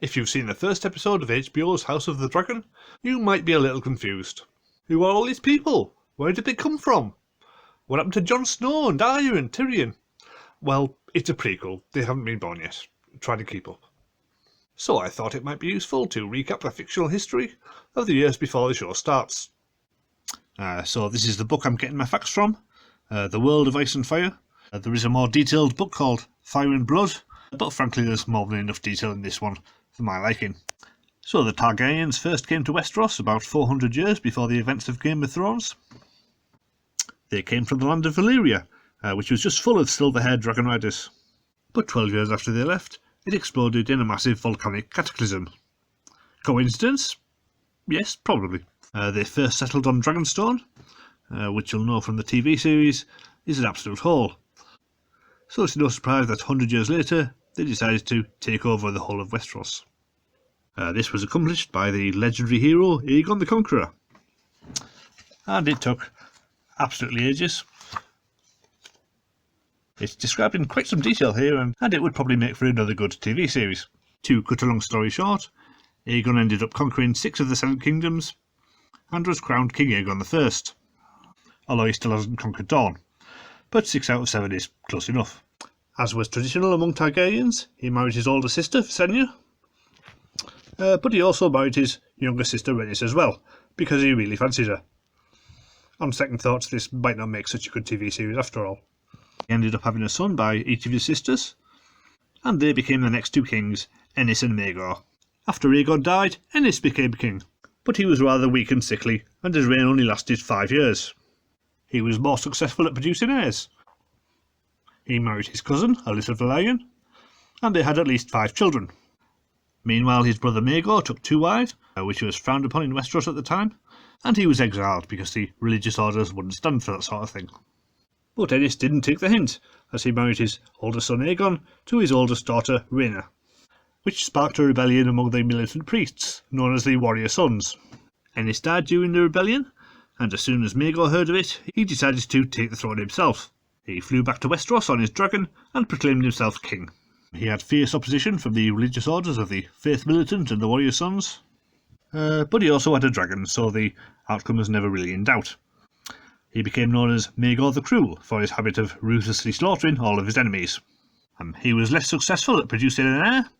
If you've seen the first episode of HBO's House of the Dragon, you might be a little confused. Who are all these people? Where did they come from? What happened to Jon Snow and Arya and Tyrion? Well, it's a prequel. They haven't been born yet. Try to keep up. So I thought it might be useful to recap the fictional history of the years before the show starts. So this is the book I'm getting my facts from, The World of Ice and Fire. There is a more detailed book called Fire and Blood, but frankly there's more than enough detail in this one for my liking. So the Targaryens first came to Westeros about 400 years before the events of Game of Thrones. They came from the land of Valyria, which was just full of silver-haired dragon riders. But 12 years after they left, it exploded in a massive volcanic cataclysm. Coincidence? Yes, probably. They first settled on Dragonstone, which you'll know from the TV series is an absolute hole. So it's no surprise that 100 years later they decided to take over the whole of Westeros. This was accomplished by the legendary hero Aegon the Conqueror. And it took absolutely ages. It's described in quite some detail here, and it would probably make for another good TV series. To cut a long story short, Aegon ended up conquering 6 of the 7 kingdoms, and was crowned King Aegon I, although he still hasn't conquered Dorne, but 6 out of 7 is close enough. As was traditional among Targaryens, he married his older sister, Visenya, but he also married his younger sister, Rhaenys, as well, because he really fancied her. On second thoughts, this might not make such a good TV series after all. He ended up having a son by each of his sisters, and they became the next 2 kings, Enys and Maegor. After Aegon died, Enys became king, but he was rather weak and sickly, and his reign only lasted 5 years. He was more successful at producing heirs. He married his cousin, Alyssa Velaryon, and they had at least 5 children. Meanwhile, his brother Maegor took 2 wives, which was frowned upon in Westeros at the time, and he was exiled because the religious orders wouldn't stand for that sort of thing. But Enys didn't take the hint, as he married his older son Aegon to his oldest daughter Rhaena, which sparked a rebellion among the militant priests, known as the Warrior Sons. Enys died during the rebellion, and as soon as Maegor heard of it, he decided to take the throne himself. He flew back to Westeros on his dragon and proclaimed himself king. He had fierce opposition from the religious orders of the Faith Militant and the Warrior Sons, but he also had a dragon, so the outcome was never really in doubt. He became known as Maegor the Cruel for his habit of ruthlessly slaughtering all of his enemies. He was less successful at producing an heir,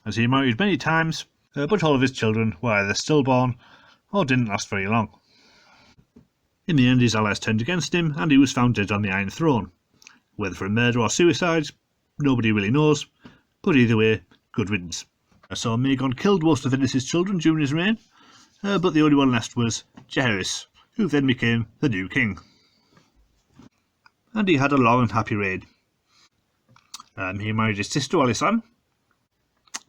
as he married many times, but all of his children were either stillborn or didn't last very long. In the end, his allies turned against him, and he was found dead on the Iron Throne. Whether from murder or suicide, nobody really knows, but either way, good riddance. So Maegor killed most of Enys' children during his reign, but the only one left was Jaehaerys, who then became the new king. And he had a long and happy reign. He married his sister Alysanne,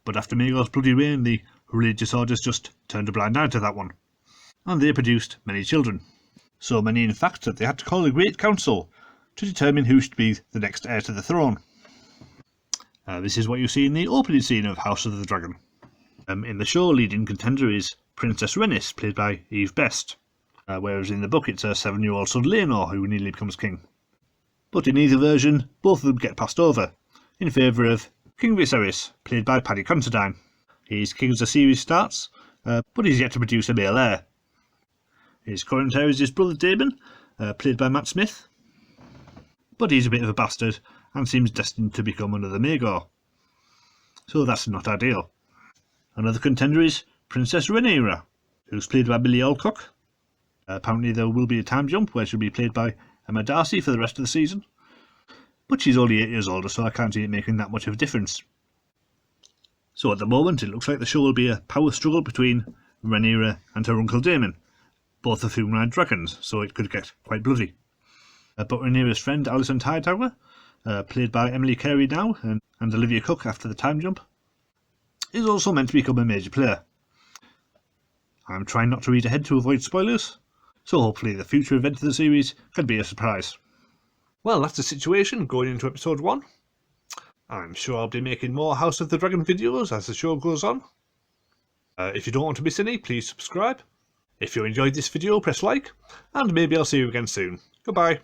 but after Maegor's bloody reign, the religious orders just turned a blind eye to that one, and they produced many children. So many, in fact, that they had to call a great council to determine who should be the next heir to the throne. This is what you see in the opening scene of House of the Dragon. In the show, leading contender is Princess Rhaenys, played by Eve Best, whereas in the book it's her 7-year-old son Laenor who nearly becomes king. But in either version, both of them get passed over, in favour of King Viserys, played by Paddy Considine. He's king as the series starts, but he's yet to produce a male heir. His current heir is his brother Daemon, played by Matt Smith, but he's a bit of a bastard and seems destined to become another Maegor, so that's not ideal. Another contender is Princess Rhaenyra, who's played by Millie Alcock. Apparently there will be a time jump where she'll be played by Emma Darcy for the rest of the season, but she's only 8 years older, so I can't see it making that much of a difference. So at the moment it looks like the show will be a power struggle between Rhaenyra and her uncle Daemon, both of whom ride dragons, so it could get quite bloody. But Rhaenyra's friend Alicent Hightower, played by Emily Carey now and Olivia Cooke after the time jump, is also meant to become a major player. I'm trying not to read ahead to avoid spoilers, so hopefully the future event of the series can be a surprise. Well, that's the situation going into episode 1. I'm sure I'll be making more House of the Dragon videos as the show goes on. If you don't want to miss any, please subscribe. If you enjoyed this video, press like, and maybe I'll see you again soon. Goodbye.